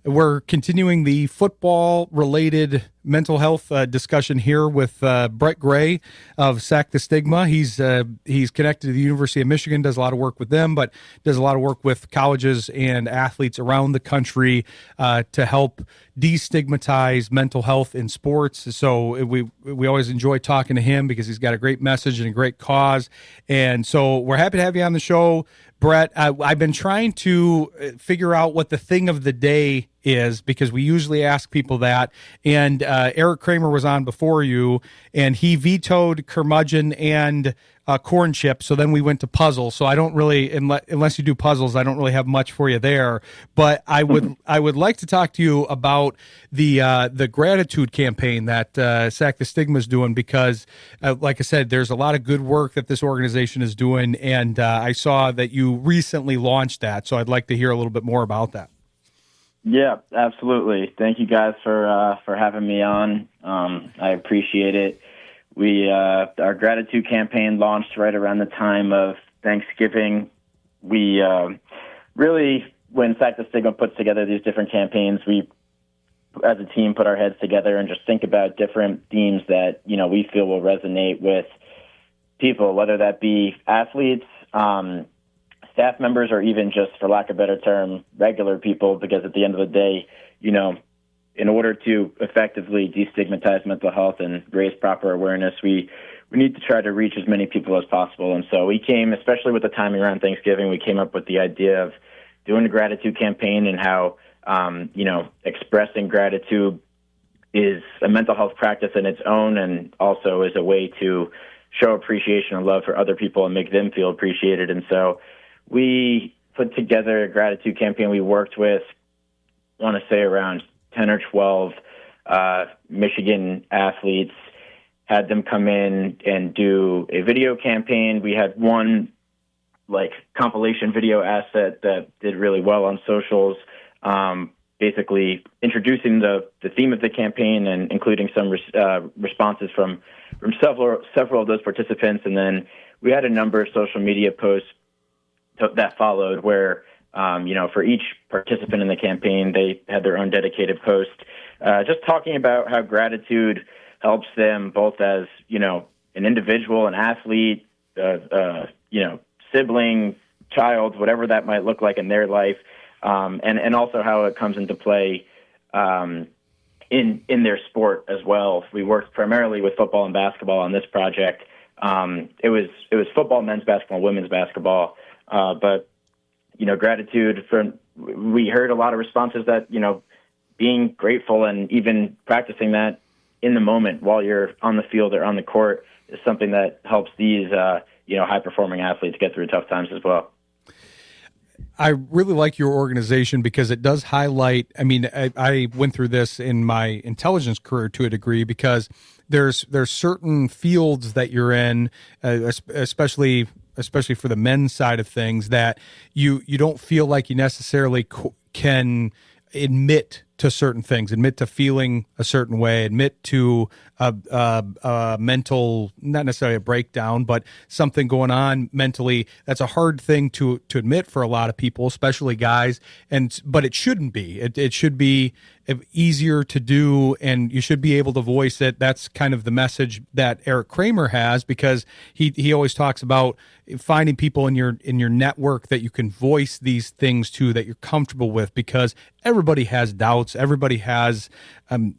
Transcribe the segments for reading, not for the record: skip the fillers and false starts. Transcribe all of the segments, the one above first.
We're continuing the football-related mental health discussion here with Brett Gray of Sack the Stigma. He's connected to the University of Michigan, does a lot of work with them, but does a lot of work with colleges and athletes around the country to help destigmatize mental health in sports. So we always enjoy talking to him because he's got a great message and a great cause. And so we're happy to have you on the show, Brett. I've been trying to figure out what the thing of the day is, because we usually ask people that. And Eric Kramer was on before you, and he vetoed curmudgeon and corn chip. So then we went to puzzles. So I don't really, unless you do puzzles, I don't really have much for you there. But I would like to talk to you about the gratitude campaign that Sack the Stigma is doing, because like I said, there's a lot of good work that this organization is doing, and I saw that you recently launched that. So I'd like to hear a little bit more about that. Yeah, absolutely. Thank you guys for having me on. I appreciate it. Our gratitude campaign launched right around the time of Thanksgiving. We really, when Sack the Stigma puts together these different campaigns, we, as a team, put our heads together and just think about different themes that, we feel will resonate with people, whether that be athletes, staff members, or even just, for lack of a better term, regular people, because at the end of the day, in order to effectively destigmatize mental health and raise proper awareness, we need to try to reach as many people as possible. And so we came, especially with the timing around Thanksgiving, we came up with the idea of doing a gratitude campaign, and how, expressing gratitude is a mental health practice in its own, and also is a way to show appreciation and love for other people and make them feel appreciated. And so we put together a gratitude campaign. We worked with, I want to say, around 10 or 12 Michigan athletes, had them come in and do a video campaign. We had one compilation video asset that did really well on socials, basically introducing the theme of the campaign and including some responses from several of those participants. And then we had a number of social media posts that followed, where for each participant in the campaign, they had their own dedicated post, just talking about how gratitude helps them both as, an individual, an athlete, sibling, child, whatever that might look like in their life, and also how it comes into play in their sport as well. We worked primarily with football and basketball on this project. It was football, men's basketball, women's basketball, but gratitude we heard a lot of responses that, being grateful and even practicing that in the moment while you're on the field or on the court is something that helps these, high-performing athletes get through tough times as well. I really like your organization because it does highlight, I went through this in my intelligence career to a degree, because there's certain fields that you're in, especially for the men's side of things, that you don't feel like you necessarily can admit to certain things, admit to feeling a certain way, admit to a mental, not necessarily a breakdown, but something going on mentally. That's a hard thing to admit for a lot of people, especially guys. But it shouldn't be. It should be easier to do, and you should be able to voice it. That's kind of the message that Eric Kramer has, because he always talks about finding people in your network that you can voice these things to, that you're comfortable with, because everybody has doubts, everybody has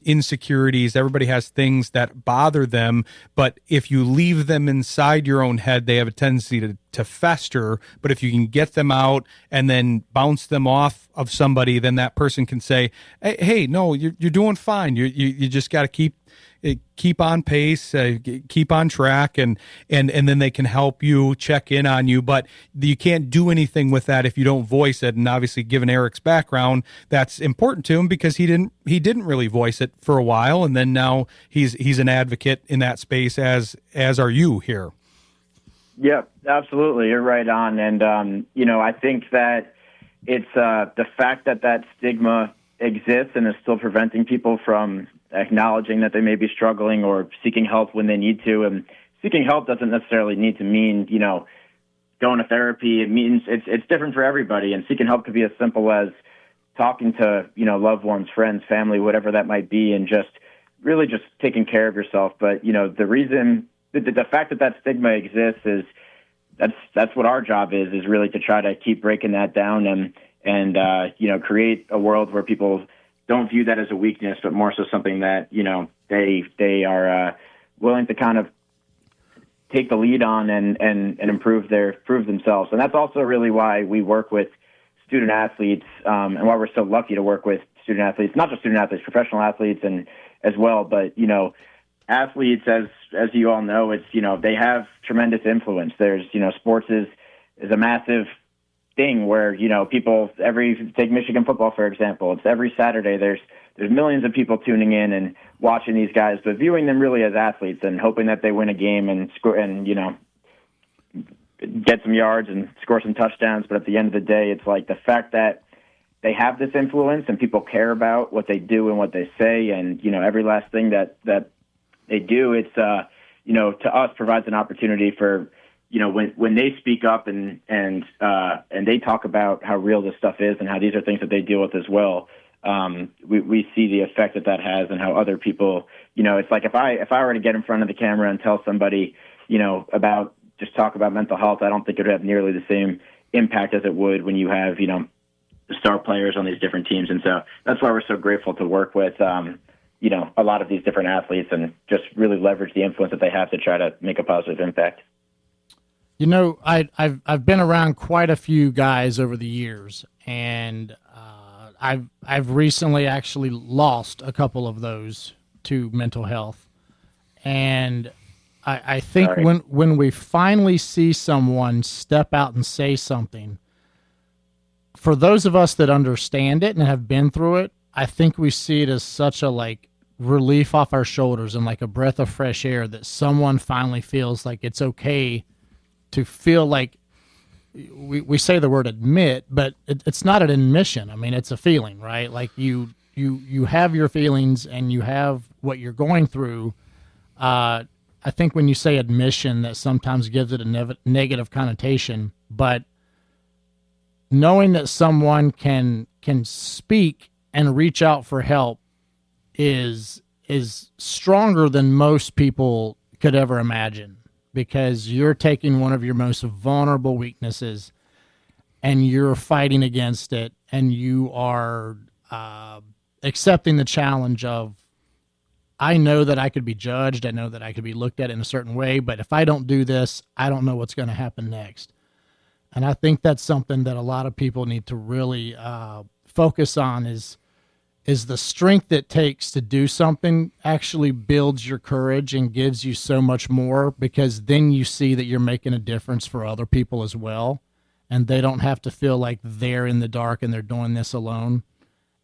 insecurities, everybody has things that bother them. But if you leave them inside your own head, they have a tendency to fester. But if you can get them out and then bounce them off of somebody, then that person can say, hey, no, you're doing fine. You just got to keep on pace, keep on track, and then they can help you, check in on you. But you can't do anything with that if you don't voice it. And obviously, given Eric's background, that's important to him, because he didn't really voice it for a while, and then now he's an advocate in that space, as are you here. Yeah, absolutely. You're right on. And I think that it's the fact that stigma exists and is still preventing people from acknowledging that they may be struggling or seeking help when they need to. And seeking help doesn't necessarily need to mean, going to therapy. It means it's different for everybody. And seeking help could be as simple as talking to, loved ones, friends, family, whatever that might be, and just really just taking care of yourself. But, the reason, the fact that stigma exists is that's what our job is really to try to keep breaking that down and create a world where people don't view that as a weakness, but more so something that, they are willing to kind of take the lead on and improve themselves. And that's also really why we work with student athletes, and why we're so lucky to work with student athletes, not just student athletes, professional athletes and as well. But, athletes, as you all know, it's, they have tremendous influence. There's, sports is a massive thing where, people take Michigan football, for example, it's every Saturday. There's millions of people tuning in and watching these guys, but viewing them really as athletes and hoping that they win a game and score and, get some yards and score some touchdowns. But at the end of the day, it's like the fact that they have this influence and people care about what they do and what they say. And, every last thing that they do, it's, to us provides an opportunity for, when they speak up and they talk about how real this stuff is and how these are things that they deal with as well. We see the effect that has and how other people, it's like if I were to get in front of the camera and tell somebody, just talk about mental health, I don't think it would have nearly the same impact as it would when you have, the star players on these different teams. And so that's why we're so grateful to work with, a lot of these different athletes and just really leverage the influence that they have to try to make a positive impact. I've been around quite a few guys over the years, and I've recently actually lost a couple of those to mental health. And I think when we finally see someone step out and say something, for those of us that understand it and have been through it, I think we see it as such a relief off our shoulders and like a breath of fresh air that someone finally feels like it's okay to feel like we say the word admit, but it's not an admission. I mean, it's a feeling, right? Like you have your feelings and you have what you're going through. I think when you say admission, that sometimes gives it a negative connotation, but knowing that someone can speak and reach out for help is stronger than most people could ever imagine, because you're taking one of your most vulnerable weaknesses and you're fighting against it, and you are accepting the challenge of, I know that I could be judged, I know that I could be looked at in a certain way, but if I don't do this, I don't know what's going to happen next. And I think that's something that a lot of people need to really focus on is the strength it takes to do something actually builds your courage and gives you so much more, because then you see that you're making a difference for other people as well, and they don't have to feel like they're in the dark and they're doing this alone.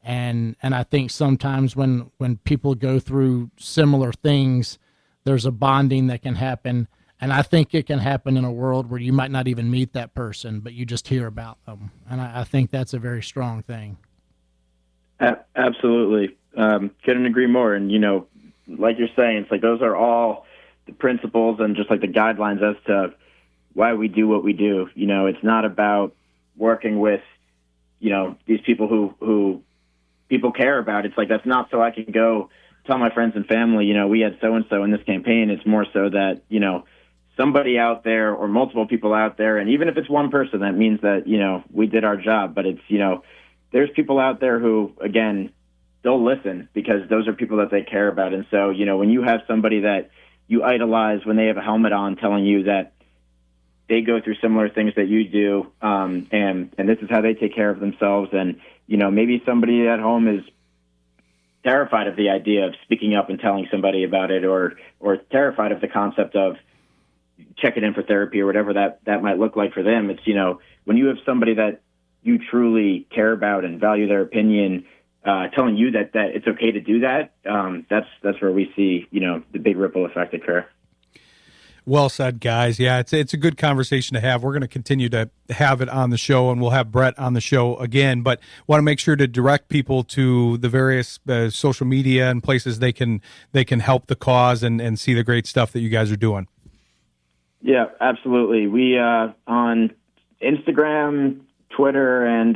And I think sometimes when people go through similar things, there's a bonding that can happen. And I think it can happen in a world where you might not even meet that person, but you just hear about them. And I think that's a very strong thing. Absolutely. Couldn't agree more. And, like you're saying, it's like those are all the principles and just like the guidelines as to why we do what we do. It's not about working with, these people who people care about. It's like, that's not so I can go tell my friends and family, we had so-and-so in this campaign. It's more so that, somebody out there or multiple people out there, and even if it's one person, that means that, we did our job. But it's, there's people out there who, again, they'll listen because those are people that they care about. And so, when you have somebody that you idolize when they have a helmet on telling you that they go through similar things that you do, and this is how they take care of themselves, and, maybe somebody at home is terrified of the idea of speaking up and telling somebody about it, or terrified of the concept of checking in for therapy or whatever that might look like for them. It's, when you have somebody that you truly care about and value their opinion, telling you that it's okay to do that, that's where we see, the big ripple effect occur. Well said, guys. Yeah, it's a good conversation to have. We're going to continue to have it on the show, and we'll have Brett on the show again. But want to make sure to direct people to the various social media and places they can help the cause and see the great stuff that you guys are doing. Yeah, absolutely. We on Instagram, Twitter, and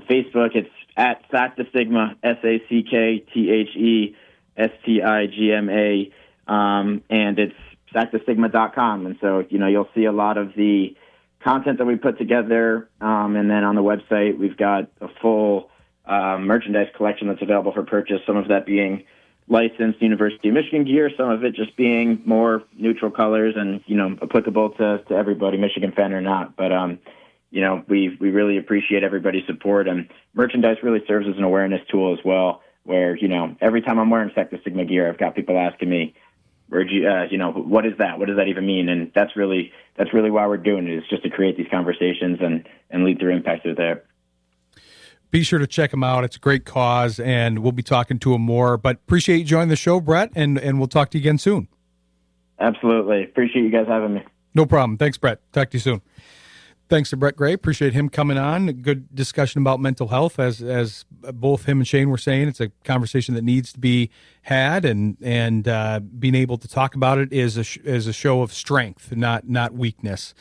Facebook, it's at Sack the Stigma, SACKTHESTIGMA, and it's sackthestigma.com. And so, you'll see a lot of the content that we put together, and then on the website, we've got a full merchandise collection that's available for purchase, some of that being licensed University of Michigan gear, some of it just being more neutral colors and, applicable to everybody, Michigan fan or not. But, we really appreciate everybody's support, and merchandise really serves as an awareness tool as well, where, every time I'm wearing Sack the Stigma gear, I've got people asking me, where'd you, what is that? What does that even mean? And that's really why we're doing it, is just to create these conversations and lead through impact through there. Be sure to check him out. It's a great cause, and we'll be talking to him more. But appreciate you joining the show, Brett, and we'll talk to you again soon. Absolutely. Appreciate you guys having me. No problem. Thanks, Brett. Talk to you soon. Thanks to Brett Gray. Appreciate him coming on. A good discussion about mental health. As both him and Shayne were saying, it's a conversation that needs to be had, and being able to talk about it is a show of strength, not weakness.